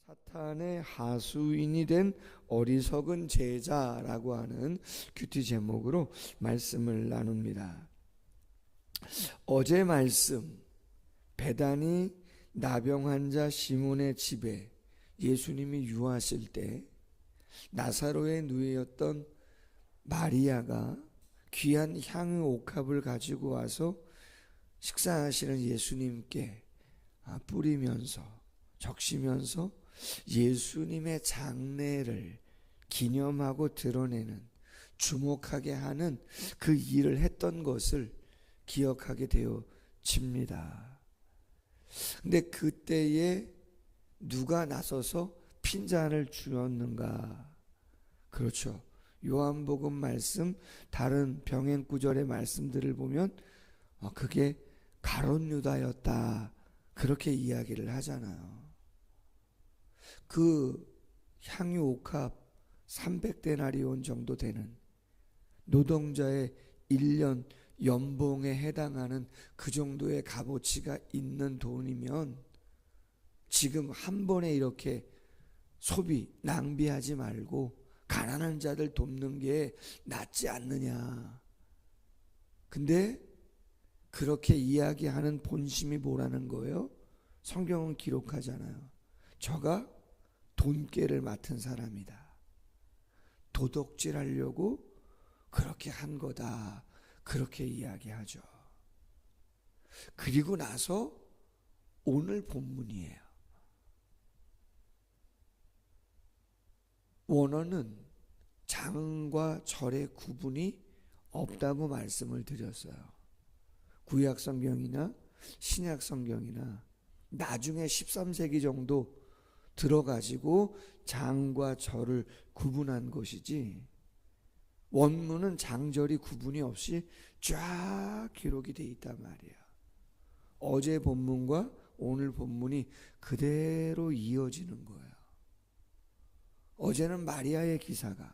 사탄의 하수인이 된 어리석은 제자라고 하는 큐티 제목으로 말씀을 나눕니다. 어제 말씀, 베다니 나병 환자 시몬의 집에 예수님이 유하실 때 나사로의 누이였던 마리아가 귀한 향유 옥합을 가지고 와서 식사하시는 예수님께 뿌리면서 적시면서 예수님의 장례를 기념하고 드러내는, 주목하게 하는 그 일을 했던 것을 기억하게 되어집니다. 근데 그때에 누가 나서서 핀잔을 주었는가? 그렇죠. 요한복음 말씀, 다른 병행 구절의 말씀들을 보면 그게 가룟 유다였다, 그렇게 이야기를 하잖아요. 그 향유 옥합 300데나리온 정도 되는 노동자의 1년 연봉에 해당하는 그 정도의 값어치가 있는 돈이면 지금 한 번에 이렇게 소비, 낭비하지 말고 가난한 자들 돕는 게 낫지 않느냐. 근데 그렇게 이야기하는 본심이 뭐라는 거예요? 성경은 기록하잖아요. 저가 돈깨를 맡은 사람이다. 도둑질 하려고 그렇게 한 거다. 그렇게 이야기하죠. 그리고 나서 오늘 본문이에요. 원어는 장과 절의 구분이 없다고 말씀을 드렸어요. 구약 성경이나 신약 성경이나 나중에 13세기 정도 들어가지고 장과 절을 구분한 것이지, 원문은 장절이 구분이 없이 쫙 기록이 돼 있단 말이야. 어제 본문과 오늘 본문이 그대로 이어지는 거예요. 어제는 마리아의 기사가,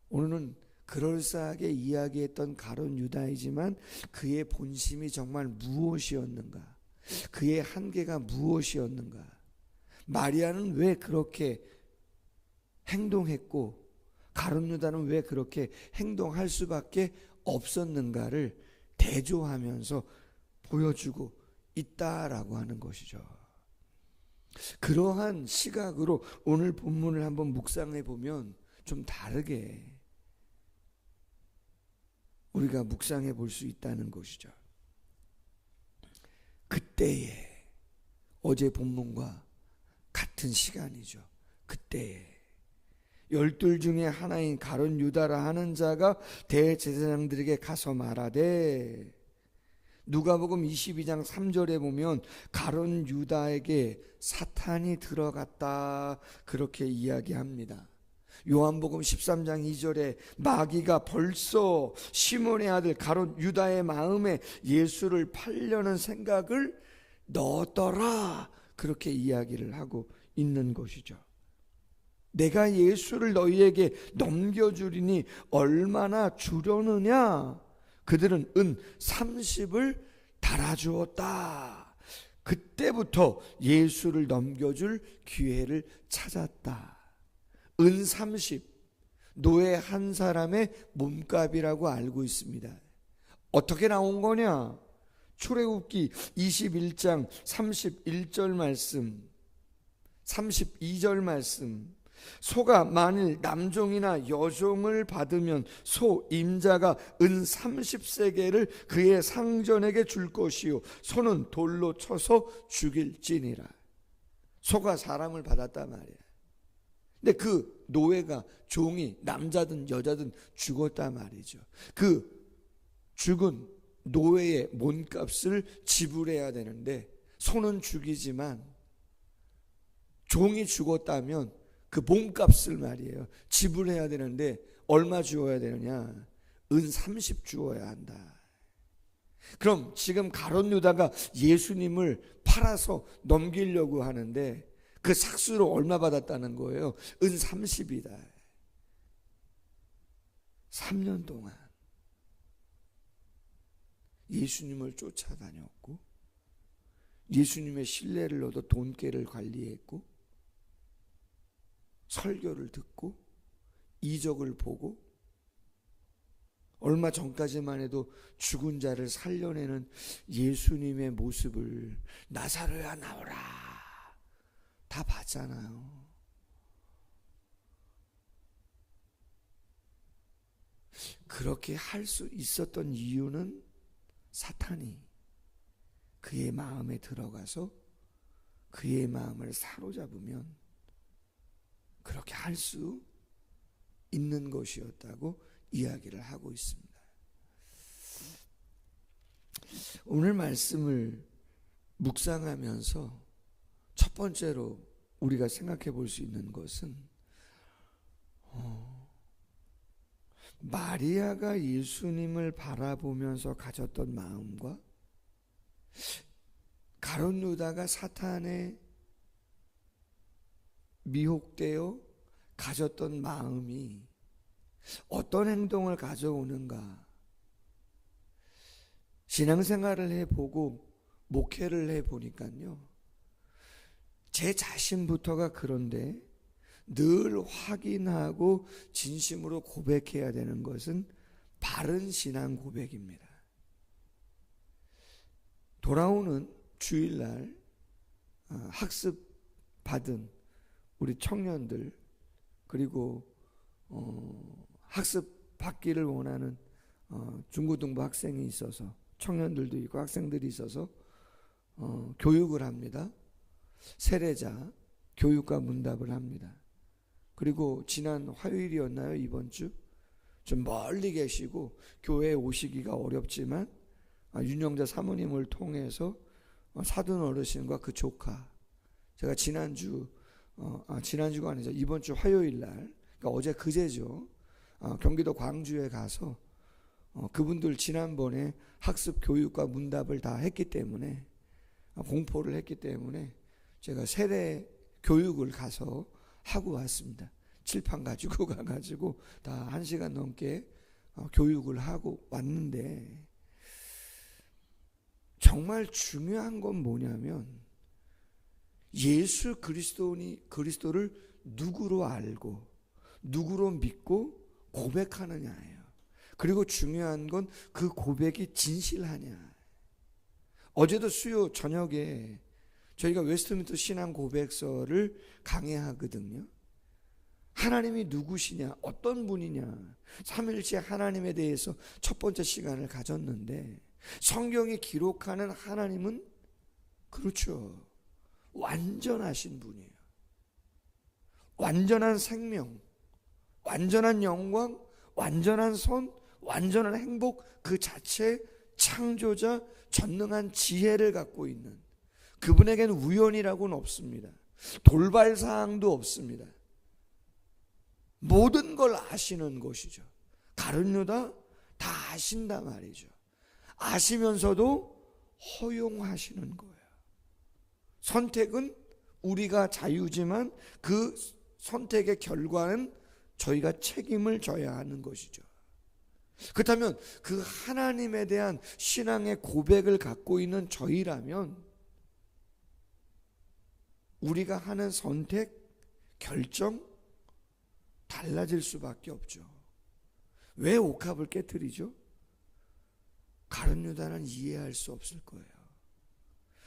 오늘은 그럴싸하게 이야기했던 가룟 유다이지만 그의 본심이 정말 무엇이었는가? 그의 한계가 무엇이었는가? 마리아는 왜 그렇게 행동했고 가룟 유다는 왜 그렇게 행동할 수밖에 없었는가를 대조하면서 보여주고 있다라고 하는 것이죠. 그러한 시각으로 오늘 본문을 한번 묵상해 보면 좀 다르게 우리가 묵상해 볼 수 있다는 것이죠. 그때에, 어제 본문과 같은 시간이죠. 그때에 12 중에 하나인 가룟 유다라 하는 자가 대제사장들에게 가서 말하되, 누가복음 22장 3절에 보면 가룟 유다에게 사탄이 들어갔다, 그렇게 이야기합니다. 요한복음 13장 2절에 마귀가 벌써 시몬의 아들 가룟 유다의 마음에 예수를 팔려는 생각을 넣었더라, 그렇게 이야기를 하고 있는 것이죠. 내가 예수를 너희에게 넘겨주리니 얼마나 주려느냐? 그들은 은 30을 달아주었다. 그때부터 예수를 넘겨줄 기회를 찾았다. 은 30, 노예 한 사람의 몸값이라고 알고 있습니다. 어떻게 나온 거냐? 출애굽기 21장 31절 말씀, 32절 말씀. 소가 만일 남종이나 여종을 받으면 소 임자가 은 30세겔을 그의 상전에게 줄 것이요 소는 돌로 쳐서 죽일지니라. 소가 사람을 받았단 말이야. 근데 그 노예가, 종이 남자든 여자든 죽었단 말이죠. 그 죽은 노예의 몸값을 지불해야 되는데, 소는 죽이지만 종이 죽었다면 그 몸값을 말이에요, 지불해야 되는데 얼마 주어야 되느냐? 은 30 주어야 한다. 그럼 지금 가룟 유다가 예수님을 팔아서 넘기려고 하는데 그 삭수로 얼마 받았다는 거예요? 은 30이다. 3년 동안 예수님을 쫓아다녔고 예수님의 신뢰를 얻어 돈깨를 관리했고, 설교를 듣고, 이적을 보고, 얼마 전까지만 해도 죽은 자를 살려내는 예수님의 모습을 나사로야 나오라 다 봤잖아요. 그렇게 할 수 있었던 이유는 사탄이 그의 마음에 들어가서 그의 마음을 사로잡으면 그렇게 할 수 있는 것이었다고 이야기를 하고 있습니다. 오늘 말씀을 묵상하면서 첫 번째로 우리가 생각해 볼 수 있는 것은 마리아가 예수님을 바라보면서 가졌던 마음과 가룟 유다가 사탄에 미혹되어 가졌던 마음이 어떤 행동을 가져오는가. 신앙생활을 해보고 목회를 해보니까요, 제 자신부터가 그런데 늘 확인하고 진심으로 고백해야 되는 것은 바른 신앙 고백입니다. 돌아오는 주일날 학습 받은 우리 청년들, 그리고 학습 받기를 원하는 중고등부 학생이 있어서, 청년들도 있고 학생들이 있어서 교육을 합니다. 세례자 교육과 문답을 합니다. 그리고 지난 화요일이었나요? 이번 주 좀 멀리 계시고 교회에 오시기가 어렵지만 윤영자 사모님을 통해서 사돈 어르신과 그 조카, 제가 지난주가 아니죠, 이번 주 화요일날, 그러니까 어제 그제죠, 경기도 광주에 가서 그분들 지난번에 학습 교육과 문답을 다 했기 때문에, 공포를 했기 때문에 제가 세례 교육을 가서 하고 왔습니다. 칠판 가지고 가가지고 다 1시간 넘게 교육을 하고 왔는데, 정말 중요한 건 뭐냐면 예수 그리스도를 누구로 알고 누구로 믿고 고백하느냐예요. 그리고 중요한 건 그 고백이 진실하냐. 어제도 수요 저녁에 저희가 웨스트민스터 신앙 고백서를 강해하거든요. 하나님이 누구시냐, 어떤 분이냐, 삼일째 하나님에 대해서 첫 번째 시간을 가졌는데, 성경이 기록하는 하나님은 그렇죠, 완전하신 분이에요. 완전한 생명, 완전한 영광, 완전한 선, 완전한 행복, 그 자체 창조자, 전능한 지혜를 갖고 있는 그분에게는 우연이라고는 없습니다. 돌발사항도 없습니다. 모든 걸 아시는 것이죠. 가룟 유다 다 아신다 말이죠. 아시면서도 허용하시는 거예요. 선택은 우리가 자유지만 그 선택의 결과는 저희가 책임을 져야 하는 것이죠. 그렇다면 그 하나님에 대한 신앙의 고백을 갖고 있는 저희라면 우리가 하는 선택, 결정 달라질 수밖에 없죠. 왜 옥합을 깨트리죠? 가룟 유다는 이해할 수 없을 거예요.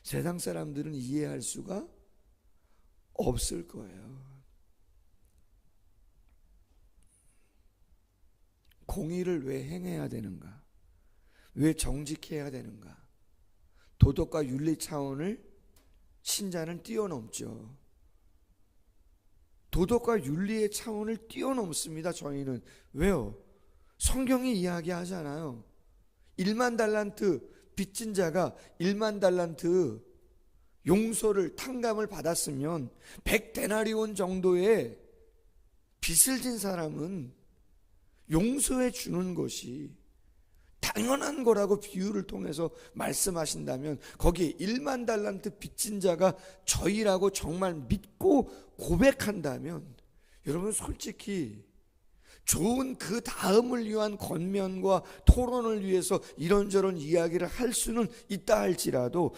세상 사람들은 이해할 수가 없을 거예요. 공의를 왜 행해야 되는가? 왜 정직해야 되는가? 도덕과 윤리 차원을 신자는 뛰어넘죠. 도덕과 윤리의 차원을 뛰어넘습니다. 저희는. 왜요? 성경이 이야기하잖아요. 1만 달란트 빚진 자가 1만 달란트 용서를, 탕감을 받았으면 100데나리온 정도의 빚을 진 사람은 용서해 주는 것이 당연한 거라고 비유를 통해서 말씀하신다면, 거기에 1만 달란트 빚진 자가 저희라고 정말 믿고 고백한다면, 여러분 솔직히 좋은 그 다음을 위한 권면과 토론을 위해서 이런저런 이야기를 할 수는 있다 할지라도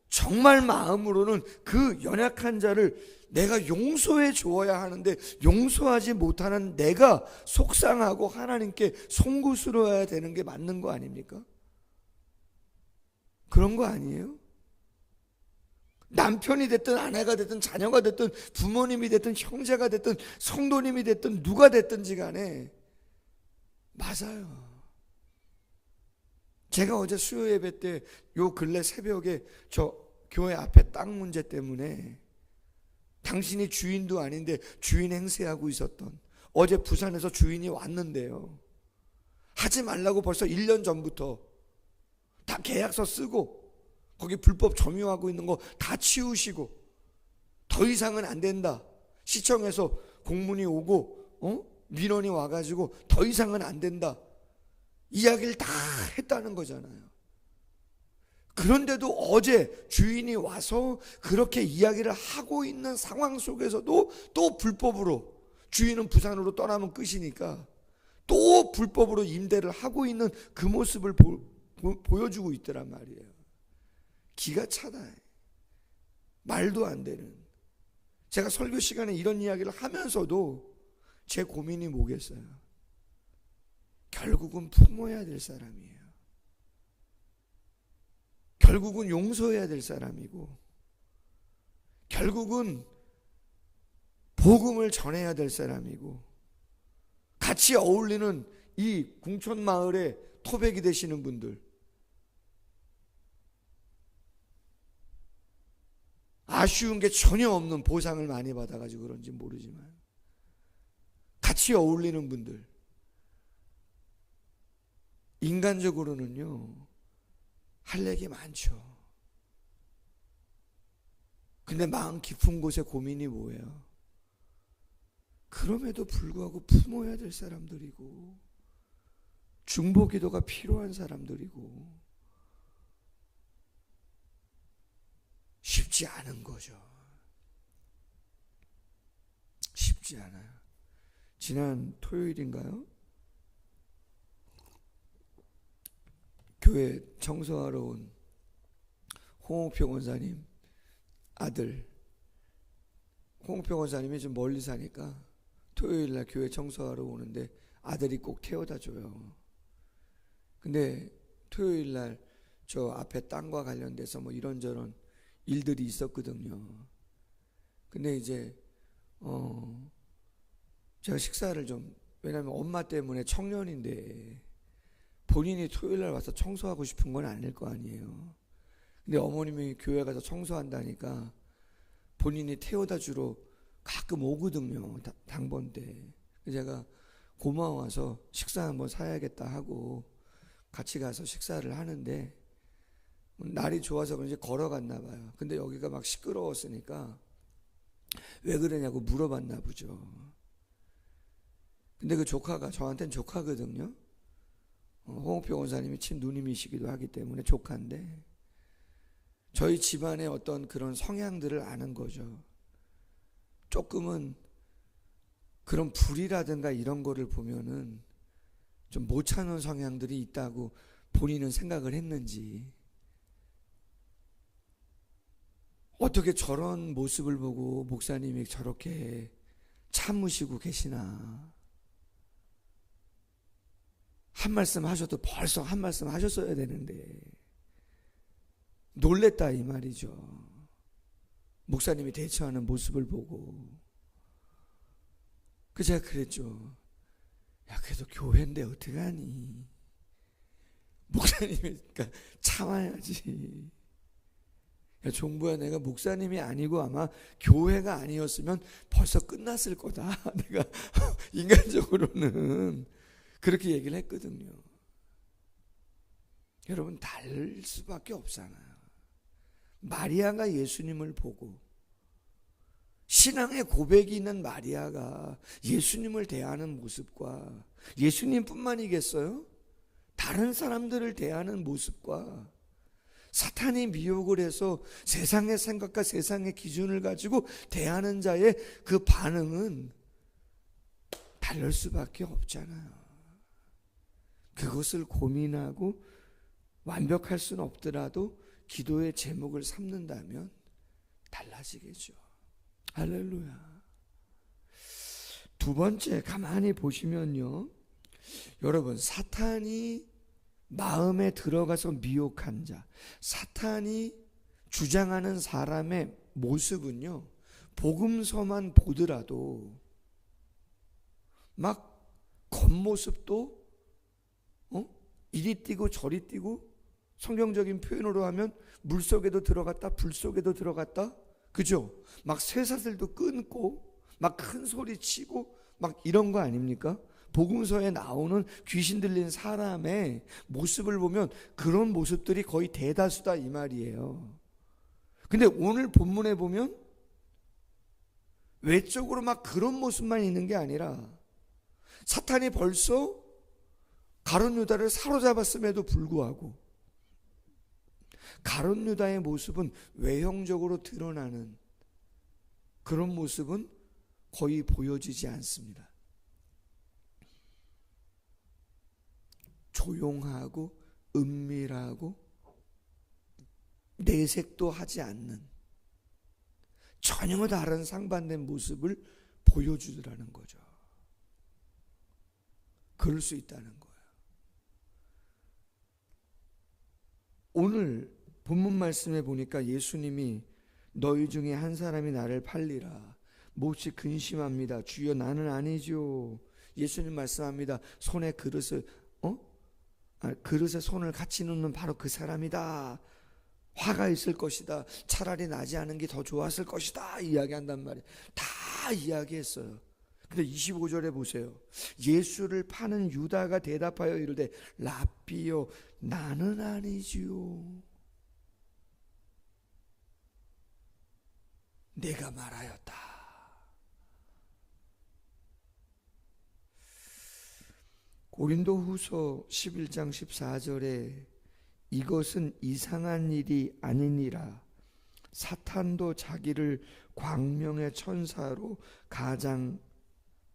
정말 마음으로는 그 연약한 자를 내가 용서해 주어야 하는데 용서하지 못하는 내가 속상하고 하나님께 송구스러워야 되는 게 맞는 거 아닙니까? 그런 거 아니에요? 남편이 됐든 아내가 됐든 자녀가 됐든 부모님이 됐든 형제가 됐든 성도님이 됐든 누가 됐든지 간에 맞아요. 제가 어제 수요 예배 때 요 근래 새벽에 저 교회 앞에 땅 문제 때문에 당신이 주인도 아닌데 주인 행세하고 있었던, 어제 부산에서 주인이 왔는데요, 하지 말라고 벌써 1년 전부터 다 계약서 쓰고 거기 불법 점유하고 있는 거 다 치우시고 더 이상은 안 된다, 시청에서 공문이 오고 민원이 와가지고 더 이상은 안 된다 이야기를 다 했다는 거잖아요. 그런데도 어제 주인이 와서 그렇게 이야기를 하고 있는 상황 속에서도 또 불법으로, 주인은 부산으로 떠나면 끝이니까 또 불법으로 임대를 하고 있는 그 모습을 보여주고 있더란 말이에요. 기가 차다. 말도 안 되는. 제가 설교 시간에 이런 이야기를 하면서도 제 고민이 뭐겠어요? 결국은 품어야 될 사람이에요. 결국은 용서해야 될 사람이고, 결국은 복음을 전해야 될 사람이고, 같이 어울리는 이 궁촌마을의 토백이 되시는 분들, 아쉬운 게 전혀 없는 보상을 많이 받아가지고 그런지 모르지만 같이 어울리는 분들, 인간적으로는요 할 얘기 많죠. 근데 마음 깊은 곳에 고민이 뭐예요? 그럼에도 불구하고 품어야 될 사람들이고 중보기도가 필요한 사람들이고 쉽지 않은 거죠. 쉽지 않아요. 지난 토요일인가요? 교회 청소하러 온 홍옥평 원사님 아들, 홍옥평 원사님이 좀 멀리 사니까 토요일날 교회 청소하러 오는데 아들이 꼭 태워다 줘요. 근데 토요일날 저 앞에 땅과 관련돼서 뭐 이런저런 일들이 있었거든요. 근데 이제 제가 식사를 좀, 왜냐면 엄마 때문에 청년인데 본인이 토요일날 와서 청소하고 싶은 건 아닐 거 아니에요. 근데 어머님이 교회 가서 청소한다니까 본인이 태워다 주러 가끔 오거든요, 당번 때. 제가 고마워서 식사 한번 사야겠다 하고 같이 가서 식사를 하는데 날이 좋아서 그런지 걸어갔나 봐요. 근데 여기가 막 시끄러웠으니까 왜 그러냐고 물어봤나 보죠. 근데 그 조카가, 저한테는 조카거든요. 홍옥평 원사님이 친누님이시기도 하기 때문에 조카인데 저희 집안의 어떤 그런 성향들을 아는 거죠. 조금은 그런 불이라든가 이런 거를 보면은 좀 못 참는 성향들이 있다고 본인은 생각을 했는지, 어떻게 저런 모습을 보고 목사님이 저렇게 참으시고 계시나. 한 말씀 하셔도 벌써 한 말씀 하셨어야 되는데 놀랬다 이 말이죠. 목사님이 대처하는 모습을 보고. 그 제가 그랬죠. 야, 그래도 교회인데 어떡하니. 목사님이니까 참아야지. 야, 종부야, 내가 목사님이 아니고 아마 교회가 아니었으면 벌써 끝났을 거다. 내가 인간적으로는 그렇게 얘기를 했거든요. 여러분, 다를 수밖에 없잖아요. 마리아가 예수님을 보고 신앙의 고백이 있는 마리아가 예수님을 대하는 모습과, 예수님뿐만이겠어요? 다른 사람들을 대하는 모습과 사탄이 미혹을 해서 세상의 생각과 세상의 기준을 가지고 대하는 자의 그 반응은 다를 수밖에 없잖아요. 그것을 고민하고 완벽할 수는 없더라도 기도의 제목을 삼는다면 달라지겠죠. 할렐루야. 두 번째, 가만히 보시면요, 여러분, 사탄이 마음에 들어가서 미혹한 자, 사탄이 주장하는 사람의 모습은요, 복음서만 보더라도 막 겉모습도 이리 뛰고 저리 뛰고, 성경적인 표현으로 하면 물속에도 들어갔다 불속에도 들어갔다, 그죠? 막 쇠사슬도 끊고 막 큰 소리 치고 막 이런 거 아닙니까? 복음서에 나오는 귀신 들린 사람의 모습을 보면 그런 모습들이 거의 대다수다 이 말이에요. 근데 오늘 본문에 보면 외적으로 막 그런 모습만 있는 게 아니라 사탄이 벌써 가룟 유다를 사로잡았음에도 불구하고 가룟 유다의 모습은 외형적으로 드러나는 그런 모습은 거의 보여지지 않습니다. 조용하고 은밀하고 내색도 하지 않는 전혀 다른 상반된 모습을 보여주더라는 거죠. 그럴 수 있다는 거예요. 오늘 본문 말씀에 보니까 예수님이 너희 중에 한 사람이 나를 팔리라 몹시 근심합니다. 주여 나는 아니죠. 예수님 말씀합니다. 손에 그릇에 손을 같이 놓는 바로 그 사람이다. 화가 있을 것이다. 차라리 나지 않은 게 더 좋았을 것이다. 이야기한단 말이에요. 다 이야기했어요. 근데 25절에 보세요. 예수를 파는 유다가 대답하여 이르되 랍비요 나는 아니지요. 내가 말하였다. 고린도후서 11장 14절에 이것은 이상한 일이 아니니라 사탄도 자기를 광명의 천사로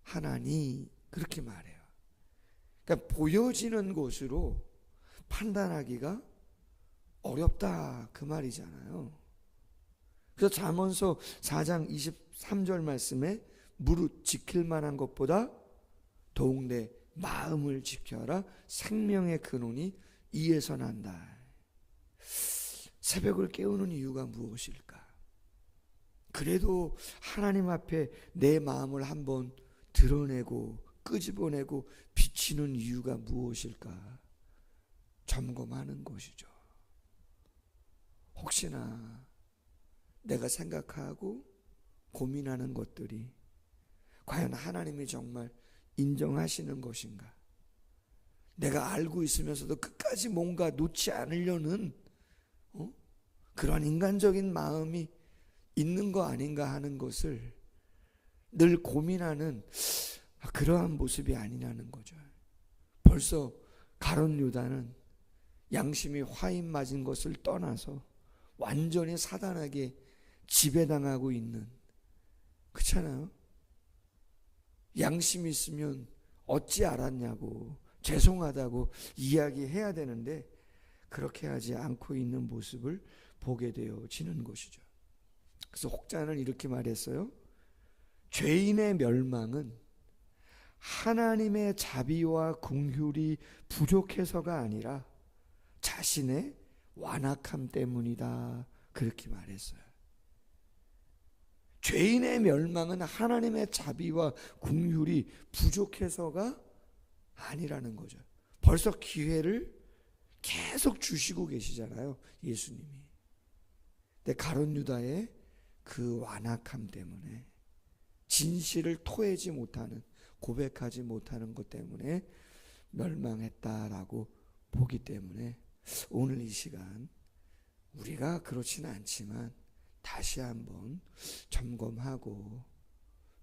가장하나니 그렇게 말해요. 그러니까 보여지는 것으로 판단하기가 어렵다 그 말이잖아요. 그래서 잠언서 4장 23절 말씀에 무릇 지킬 만한 것보다 더욱 내 마음을 지켜라 생명의 근원이 이에서 난다. 새벽을 깨우는 이유가 무엇일까? 그래도 하나님 앞에 내 마음을 한번 드러내고 끄집어내고 비치는 이유가 무엇일까? 점검하는 것이죠. 혹시나 내가 생각하고 고민하는 것들이 과연 하나님이 정말 인정하시는 것인가? 내가 알고 있으면서도 끝까지 뭔가 놓지 않으려는 그런 인간적인 마음이 있는 거 아닌가 하는 것을 늘 고민하는 그러한 모습이 아니냐는 거죠. 벌써 가룟 유다는 양심이 화인 맞은 것을 떠나서 완전히 사단에게 지배당하고 있는, 그렇잖아요. 양심이 있으면 어찌 알았냐고 죄송하다고 이야기해야 되는데 그렇게 하지 않고 있는 모습을 보게 되어지는 것이죠. 그래서 혹자는 이렇게 말했어요. 죄인의 멸망은 하나님의 자비와 긍휼이 부족해서가 아니라 자신의 완악함 때문이다. 그렇게 말했어요. 죄인의 멸망은 하나님의 자비와 긍휼이 부족해서가 아니라는 거죠. 벌써 기회를 계속 주시고 계시잖아요, 예수님이. 근데 가룟 유다의 그 완악함 때문에, 진실을 토하지 못하는, 고백하지 못하는 것 때문에 멸망했다라고 보기 때문에 오늘 이 시간 우리가 그렇지는 않지만 다시 한번 점검하고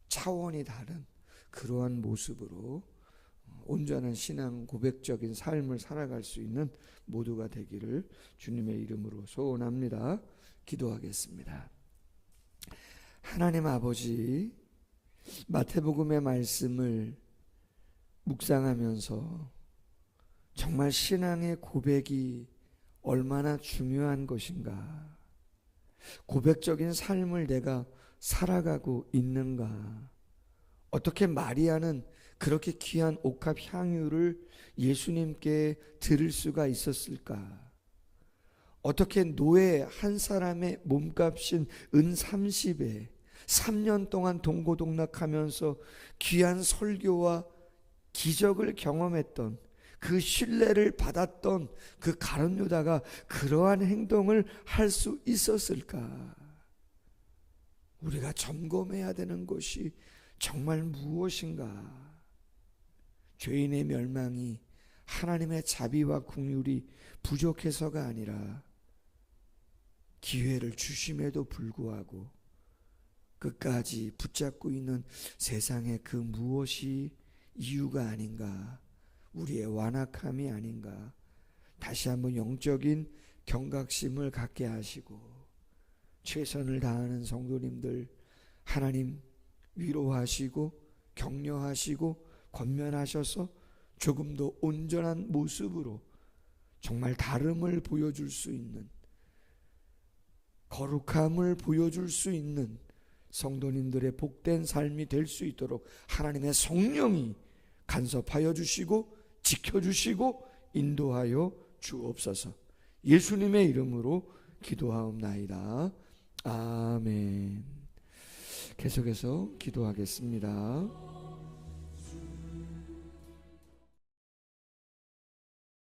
차원이 다른 그러한 모습으로 온전한 신앙 고백적인 삶을 살아갈 수 있는 모두가 되기를 주님의 이름으로 소원합니다. 기도하겠습니다. 하나님 아버지, 마태복음의 말씀을 묵상하면서 정말 신앙의 고백이 얼마나 중요한 것인가? 고백적인 삶을 내가 살아가고 있는가? 어떻게 마리아는 그렇게 귀한 옥합 향유를 예수님께 드릴 수가 있었을까? 어떻게 노예 한 사람의 몸값인 은 30에 3년 동안 동고동락하면서 귀한 설교와 기적을 경험했던, 그 신뢰를 받았던 그 가룟 유다가 그러한 행동을 할 수 있었을까? 우리가 점검해야 되는 것이 정말 무엇인가? 죄인의 멸망이 하나님의 자비와 긍휼이 부족해서가 아니라 기회를 주심에도 불구하고 끝까지 붙잡고 있는 세상의 그 무엇이 이유가 아닌가? 우리의 완악함이 아닌가? 다시 한번 영적인 경각심을 갖게 하시고, 최선을 다하는 성도님들 하나님 위로하시고 격려하시고 권면하셔서 조금 더 온전한 모습으로 정말 다름을 보여줄 수 있는, 거룩함을 보여줄 수 있는 성도님들의 복된 삶이 될 수 있도록 하나님의 성령이 간섭하여 주시고 지켜주시고 인도하여 주옵소서. 예수님의 이름으로 기도하옵나이다. 아멘. 계속해서 기도하겠습니다.